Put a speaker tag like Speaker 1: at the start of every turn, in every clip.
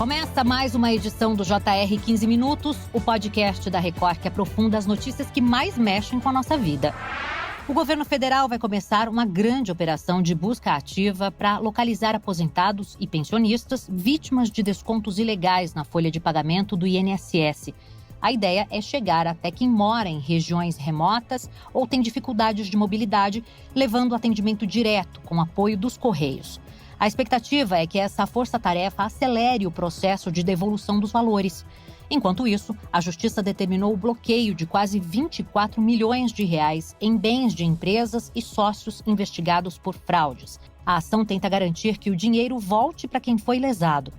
Speaker 1: Começa mais uma edição do JR 15 Minutos, o podcast da Record que aprofunda as notícias que mais mexem com a nossa vida. O governo federal vai começar uma grande operação de busca ativa para localizar aposentados e pensionistas vítimas de descontos ilegais na folha de pagamento do INSS. A ideia é chegar até quem mora em regiões remotas ou tem dificuldades de mobilidade, levando atendimento direto com apoio dos Correios. A expectativa é que essa força-tarefa acelere o processo de devolução dos valores. Enquanto isso, a Justiça determinou o bloqueio de quase 24 milhões de reais em bens de empresas e sócios investigados por fraudes. A ação tenta garantir que o dinheiro volte para quem foi lesado.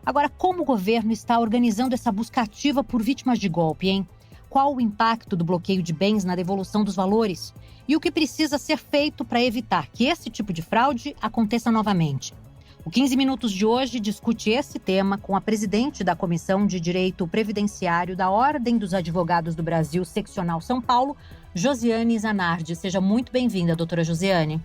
Speaker 1: Agora, como o governo está organizando essa busca ativa por vítimas de golpe, hein? Qual o impacto do bloqueio de bens na devolução dos valores? E o que precisa ser feito para evitar que esse tipo de fraude aconteça novamente? O 15 Minutos de hoje discute esse tema com a presidente da Comissão de Direito Previdenciário da Ordem dos Advogados do Brasil, Seccional São Paulo, Josiane Zanardi. Seja muito bem-vinda, doutora Josiane.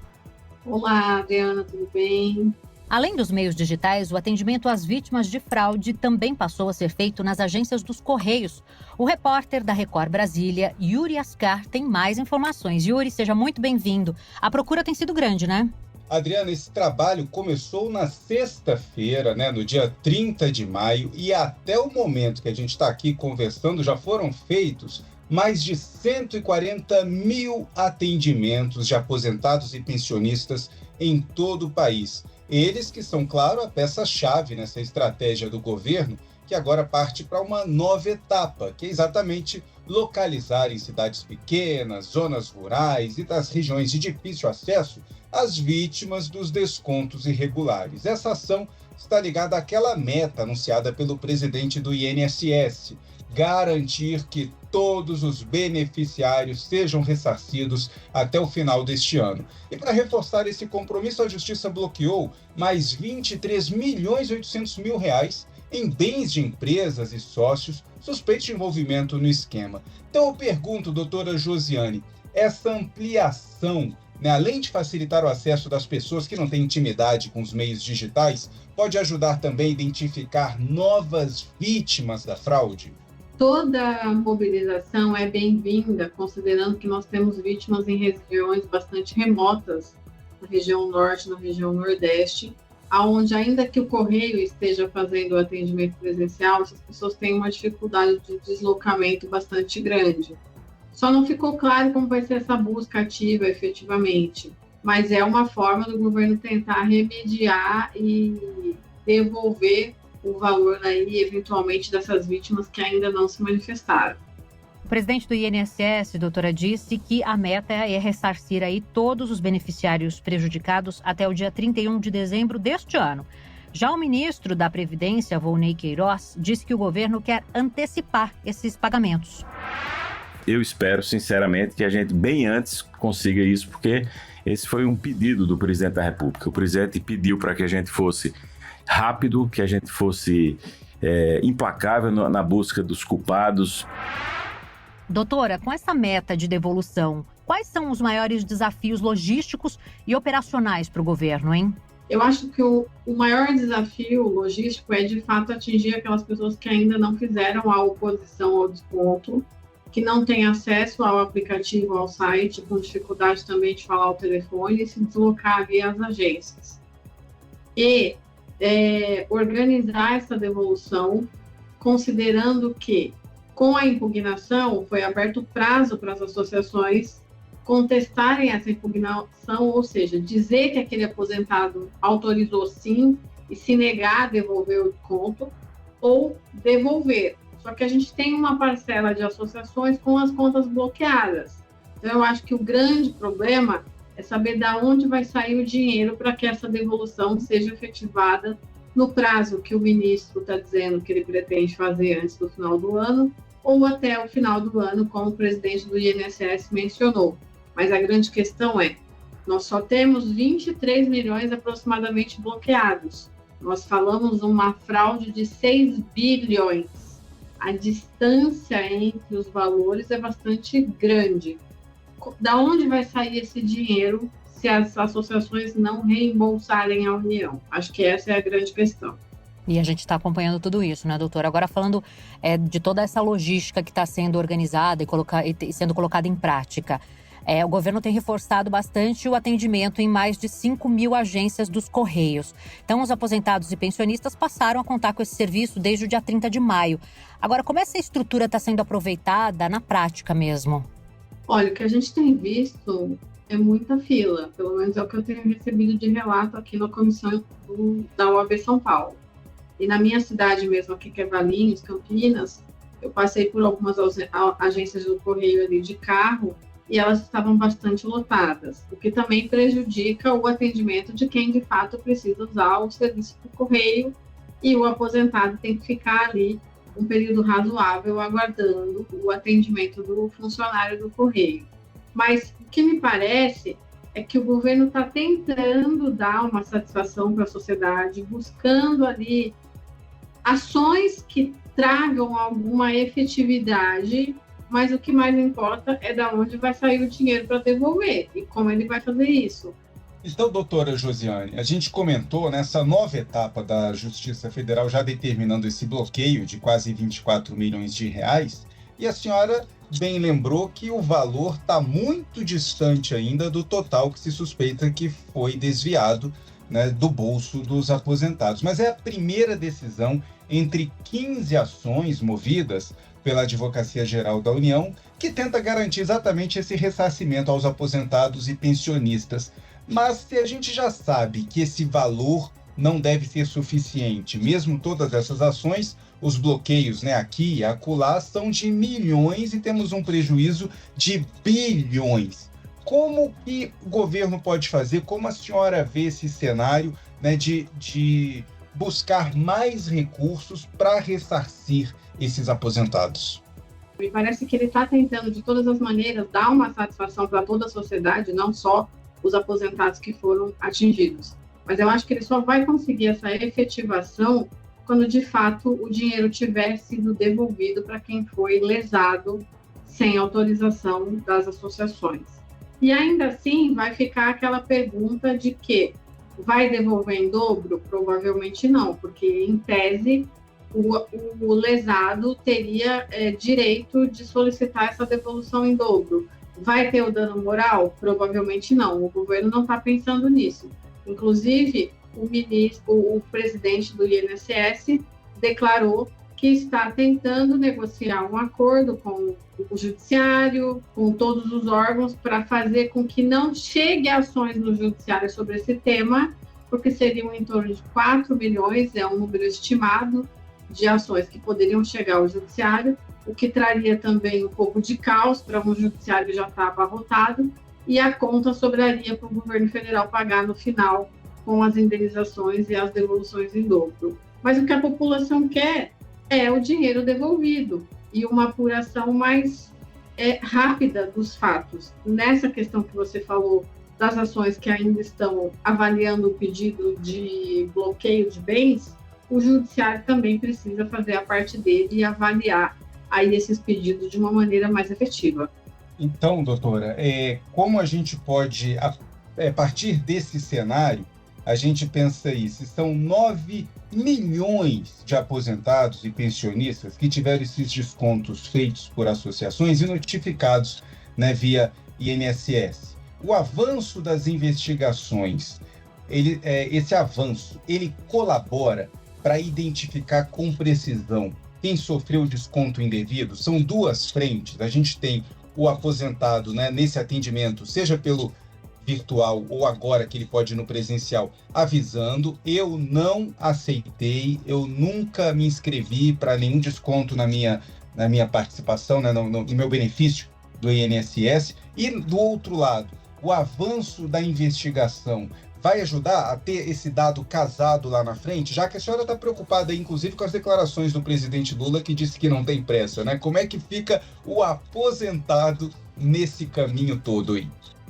Speaker 2: Olá, Adriana, tudo bem?
Speaker 1: Além dos meios digitais, o atendimento às vítimas de fraude também passou a ser feito nas agências dos Correios. O repórter da Record Brasília, Yuri Ascar, tem mais informações. Yuri, seja muito bem-vindo. A procura tem sido grande, né?
Speaker 3: Adriana, esse trabalho começou na sexta-feira, no dia 30 de maio, e até o momento que a gente está aqui conversando já foram feitos mais de 140 mil atendimentos de aposentados e pensionistas em todo o país. Eles que são, claro, a peça-chave nessa estratégia do governo, que agora parte para uma nova etapa, que é exatamente localizar em cidades pequenas, zonas rurais e das regiões de difícil acesso as vítimas dos descontos irregulares. Essa ação está ligada àquela meta anunciada pelo presidente do INSS, garantir que todos os beneficiários sejam ressarcidos até o final deste ano. E para reforçar esse compromisso, a Justiça bloqueou mais 23 milhões e 800 mil reais em bens de empresas e sócios suspeitos de envolvimento no esquema. Então eu pergunto, doutora Josiane, essa ampliação, além de facilitar o acesso das pessoas que não têm intimidade com os meios digitais, pode ajudar também a identificar novas vítimas da fraude?
Speaker 2: Toda mobilização é bem-vinda, considerando que nós temos vítimas em regiões bastante remotas, na região norte, na região nordeste, onde ainda que o Correio esteja fazendo o atendimento presencial, essas pessoas têm uma dificuldade de deslocamento bastante grande. Só não ficou claro como vai ser essa busca ativa efetivamente, mas é uma forma do governo tentar remediar e devolver o valor aí, eventualmente, dessas vítimas que ainda não se manifestaram.
Speaker 1: O presidente do INSS, doutora, disse que a meta é ressarcir aí todos os beneficiários prejudicados até o dia 31 de dezembro deste ano. Já o ministro da Previdência, Volney Queiroz, disse que o governo quer antecipar esses pagamentos.
Speaker 4: Eu espero, sinceramente, que a gente bem antes consiga isso, porque esse foi um pedido do presidente da República. O presidente pediu para que a gente fosse rápido, que a gente fosse implacável na busca dos culpados.
Speaker 1: Doutora, com essa meta de devolução, quais são os maiores desafios logísticos e operacionais para o governo, hein?
Speaker 2: Eu acho que o maior desafio logístico é, de fato, atingir aquelas pessoas que ainda não fizeram a oposição ao desconto, que não têm acesso ao aplicativo, ao site, com dificuldade também de falar ao telefone e se deslocar via as agências. E organizar essa devolução, considerando que, com a impugnação, foi aberto prazo para as associações contestarem essa impugnação, ou seja, dizer que aquele aposentado autorizou sim e se negar a devolver o desconto, ou devolver. Só que a gente tem uma parcela de associações com as contas bloqueadas. Então, eu acho que o grande problema é saber de onde vai sair o dinheiro para que essa devolução seja efetivada no prazo que o ministro está dizendo que ele pretende fazer antes do final do ano, ou até o final do ano, como o presidente do INSS mencionou. Mas a grande questão é, nós só temos 23 milhões aproximadamente bloqueados. Nós falamos de uma fraude de 6 bilhões. A distância entre os valores é bastante grande. Da onde vai sair esse dinheiro se as associações não reembolsarem a União? Acho que essa é a grande questão.
Speaker 1: E a gente está acompanhando tudo isso, né, doutora? Agora, falando de toda essa logística que está sendo organizada e sendo colocada em prática, o governo tem reforçado bastante o atendimento em mais de 5.000 agências dos Correios. Então, os aposentados e pensionistas passaram a contar com esse serviço desde o dia 30 de maio. Agora, como essa estrutura está sendo aproveitada na prática mesmo?
Speaker 2: Olha, o que a gente tem visto é muita fila, pelo menos é o que eu tenho recebido de relato aqui na comissão da OAB São Paulo. E na minha cidade mesmo, aqui que é Valinhos, Campinas, eu passei por algumas agências do Correio ali de carro e elas estavam bastante lotadas, o que também prejudica o atendimento de quem de fato precisa usar o serviço do Correio, e o aposentado tem que ficar ali um período razoável aguardando o atendimento do funcionário do Correio. Mas o que me parece é que o governo está tentando dar uma satisfação para a sociedade, buscando ali ações que tragam alguma efetividade, mas o que mais importa é de onde vai sair o dinheiro para devolver e como ele vai fazer isso.
Speaker 3: Então, doutora Josiane, a gente comentou nessa nova etapa da Justiça Federal já determinando esse bloqueio de quase 24 milhões de reais, e a senhora bem lembrou que o valor está muito distante ainda do total que se suspeita que foi desviado, né, do bolso dos aposentados. Mas é a primeira decisão entre 15 ações movidas pela Advocacia Geral da União que tenta garantir exatamente esse ressarcimento aos aposentados e pensionistas. Mas se a gente já sabe que esse valor não deve ser suficiente, mesmo todas essas ações, os bloqueios, né, aqui e acolá são de milhões e temos um prejuízo de bilhões. Como que o governo pode fazer? Como a senhora vê esse cenário, né, de buscar mais recursos para ressarcir esses aposentados?
Speaker 2: Me parece que ele está tentando, de todas as maneiras, dar uma satisfação para toda a sociedade, não só os aposentados que foram atingidos. Mas eu acho que ele só vai conseguir essa efetivação quando, de fato, o dinheiro tiver sido devolvido para quem foi lesado sem autorização das associações. E ainda assim, vai ficar aquela pergunta de que vai devolver em dobro? Provavelmente não, porque, em tese, o lesado teria direito de solicitar essa devolução em dobro. Vai ter o dano moral? Provavelmente não. O governo não está pensando nisso. Inclusive, o presidente do INSS declarou que está tentando negociar um acordo com o judiciário, com todos os órgãos, para fazer com que não chegue ações no judiciário sobre esse tema, porque seriam em torno de 4 milhões, é um número estimado, de ações que poderiam chegar ao judiciário, o que traria também um pouco de caos para um judiciário que já está abarrotado, e a conta sobraria para o governo federal pagar no final com as indenizações e as devoluções em dobro. Mas o que a população quer é o dinheiro devolvido e uma apuração mais rápida dos fatos. Nessa questão que você falou das ações que ainda estão avaliando o pedido de bloqueio de bens, o judiciário também precisa fazer a parte dele e avaliar aí esses pedidos de uma maneira mais efetiva.
Speaker 3: Então, doutora, como a gente pode, a partir desse cenário, a gente pensa aí, se são 9 milhões de aposentados e pensionistas que tiveram esses descontos feitos por associações e notificados, né, via INSS. O avanço das investigações, esse avanço, ele colabora para identificar com precisão quem sofreu desconto indevido? São duas frentes. A gente tem o aposentado, né, nesse atendimento, seja pelo virtual ou agora que ele pode ir no presencial, avisando: eu não aceitei, eu nunca me inscrevi para nenhum desconto na minha participação, né, no meu benefício do INSS. E do outro lado, o avanço da investigação vai ajudar a ter esse dado casado lá na frente, já que a senhora está preocupada, inclusive, com as declarações do presidente Lula, que disse que não tem pressa, né? Como é que fica o aposentado nesse caminho todo aí?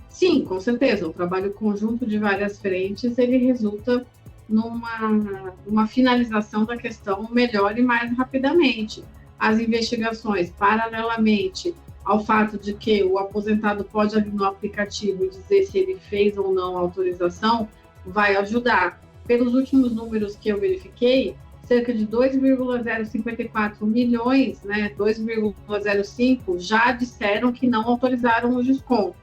Speaker 2: Sim, com certeza. O trabalho conjunto de várias frentes, ele resulta numa finalização da questão melhor e mais rapidamente. As investigações, paralelamente ao fato de que o aposentado pode abrir no aplicativo e dizer se ele fez ou não a autorização, vai ajudar. Pelos últimos números que eu verifiquei, cerca de 2,054 milhões, né, 2,05, já disseram que não autorizaram os descontos.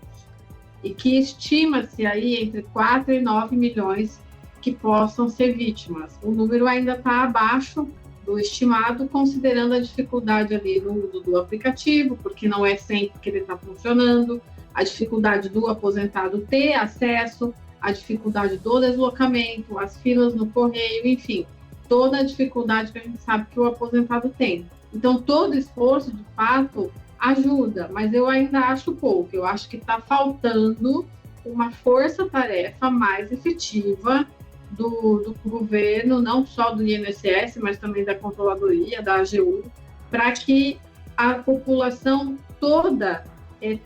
Speaker 2: E que estima-se aí entre 4 e 9 milhões que possam ser vítimas. O número ainda está abaixo do estimado, considerando a dificuldade ali no uso do aplicativo, porque não é sempre que ele está funcionando, a dificuldade do aposentado ter acesso, a dificuldade do deslocamento, as filas no correio, enfim, toda a dificuldade que a gente sabe que o aposentado tem. Então, todo esforço, de fato, ajuda, mas eu ainda acho pouco. Eu acho que está faltando uma força-tarefa mais efetiva do governo, não só do INSS, mas também da Controladoria, da AGU, para que a população toda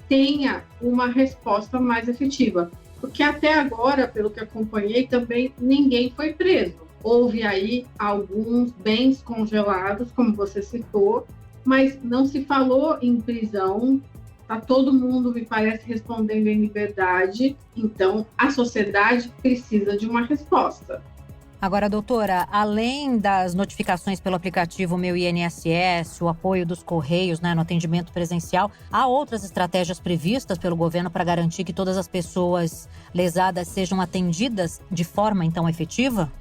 Speaker 2: tenha uma resposta mais efetiva. Porque até agora, pelo que acompanhei, também ninguém foi preso. Houve aí alguns bens congelados, como você citou, mas não se falou em prisão, está todo mundo, me parece, respondendo em liberdade, então a sociedade precisa de uma resposta.
Speaker 1: Agora, doutora, além das notificações pelo aplicativo Meu INSS, o apoio dos Correios, né, no atendimento presencial, há outras estratégias previstas pelo governo para garantir que todas as pessoas lesadas sejam atendidas de forma, então, efetiva?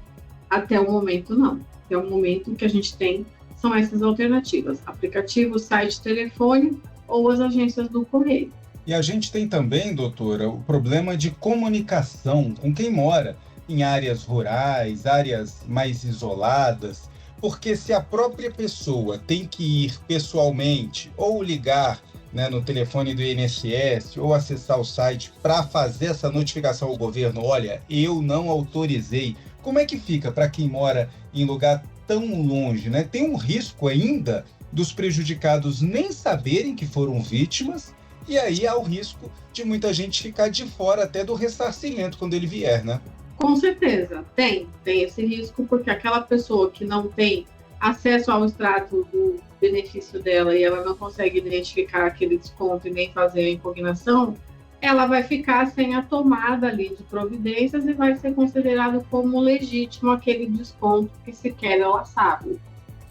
Speaker 2: Até o momento, não. Até o momento que a gente tem são essas alternativas: aplicativo, site, telefone ou as agências do Correio.
Speaker 3: E a gente tem também, doutora, o problema de comunicação com quem mora em áreas rurais, áreas mais isoladas, porque se a própria pessoa tem que ir pessoalmente ou ligar, né, no telefone do INSS ou acessar o site para fazer essa notificação ao governo, olha, eu não autorizei, como é que fica para quem mora em lugar tão longe, né? Tem um risco ainda dos prejudicados nem saberem que foram vítimas, e aí há o risco de muita gente ficar de fora até do ressarcimento quando ele vier, né?
Speaker 2: Com certeza, tem esse risco, porque aquela pessoa que não tem acesso ao extrato do benefício dela e ela não consegue identificar aquele desconto e nem fazer a impugnação, ela vai ficar sem a tomada ali de providências e vai ser considerado como legítimo aquele desconto que sequer ela sabe.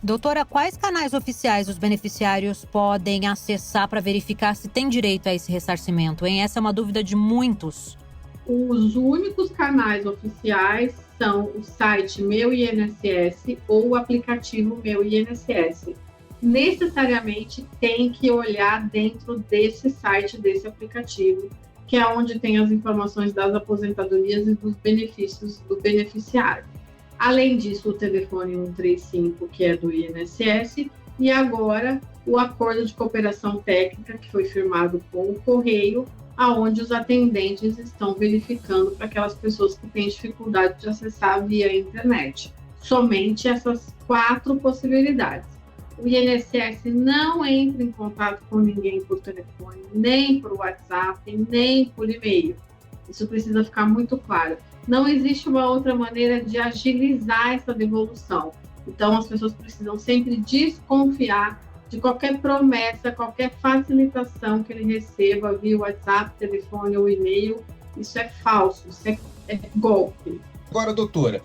Speaker 1: Doutora, quais canais oficiais os beneficiários podem acessar para verificar se tem direito a esse ressarcimento, hein? Essa é uma dúvida de muitos.
Speaker 2: Os únicos canais oficiais são o site Meu INSS ou o aplicativo Meu INSS. Necessariamente tem que olhar dentro desse site, desse aplicativo, que é onde tem as informações das aposentadorias e dos benefícios do beneficiário. Além disso, o telefone 135, que é do INSS, e agora o acordo de cooperação técnica, que foi firmado com o Correio, aonde os atendentes estão verificando para aquelas pessoas que têm dificuldade de acessar via internet. Somente essas 4 possibilidades. O INSS não entra em contato com ninguém por telefone, nem por WhatsApp, nem por e-mail. Isso precisa ficar muito claro. Não existe uma outra maneira de agilizar essa devolução. Então, as pessoas precisam sempre desconfiar de qualquer promessa, qualquer facilitação que ele receba via WhatsApp, telefone ou e-mail. Isso é falso, isso é golpe.
Speaker 3: Agora, doutora,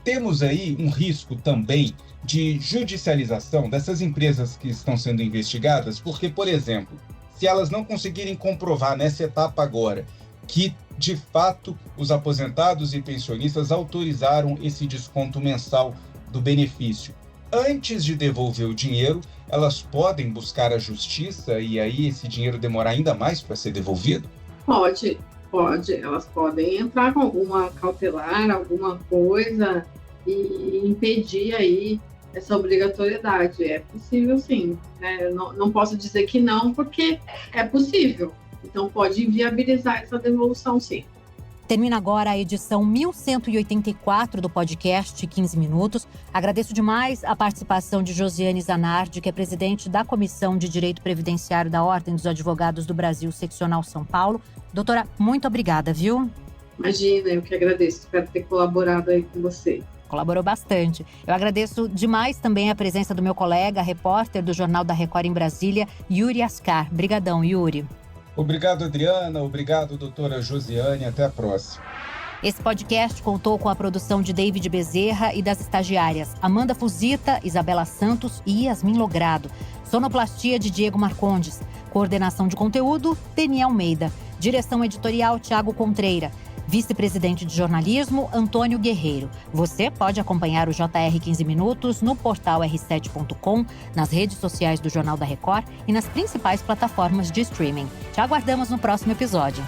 Speaker 3: temos aí um risco também de judicialização dessas empresas que estão sendo investigadas, porque, por exemplo, se elas não conseguirem comprovar nessa etapa agora que, de fato, os aposentados e pensionistas autorizaram esse desconto mensal do benefício, antes de devolver o dinheiro, elas podem buscar a justiça e aí esse dinheiro demorar ainda mais para ser devolvido?
Speaker 2: Pode. Elas podem entrar com alguma cautelar, alguma coisa e impedir aí essa obrigatoriedade. É possível, sim. Né? Não posso dizer que não, porque é possível. Então, pode inviabilizar essa devolução, sim.
Speaker 1: Termina agora a edição 1184 do podcast 15 Minutos. Agradeço demais a participação de Josiane Zanardi, que é presidente da Comissão de Direito Previdenciário da Ordem dos Advogados do Brasil, Seccional São Paulo. Doutora, muito obrigada, viu?
Speaker 2: Imagina, eu que agradeço. Espero ter colaborado aí com você.
Speaker 1: Colaborou bastante. Eu agradeço demais também a presença do meu colega, repórter do Jornal da Record em Brasília, Yuri Ascar. Brigadão, Yuri.
Speaker 3: Obrigado, Adriana. Obrigado, doutora Josiane. Até a próxima.
Speaker 1: Esse podcast contou com a produção de David Bezerra e das estagiárias Amanda Fusita, Isabela Santos e Yasmin Logrado. Sonoplastia de Diego Marcondes. Coordenação de conteúdo, Deni Almeida. Direção editorial, Tiago Contreira. Vice-presidente de jornalismo, Antônio Guerreiro. Você pode acompanhar o JR 15 Minutos no portal r7.com, nas redes sociais do Jornal da Record e nas principais plataformas de streaming. Te aguardamos no próximo episódio.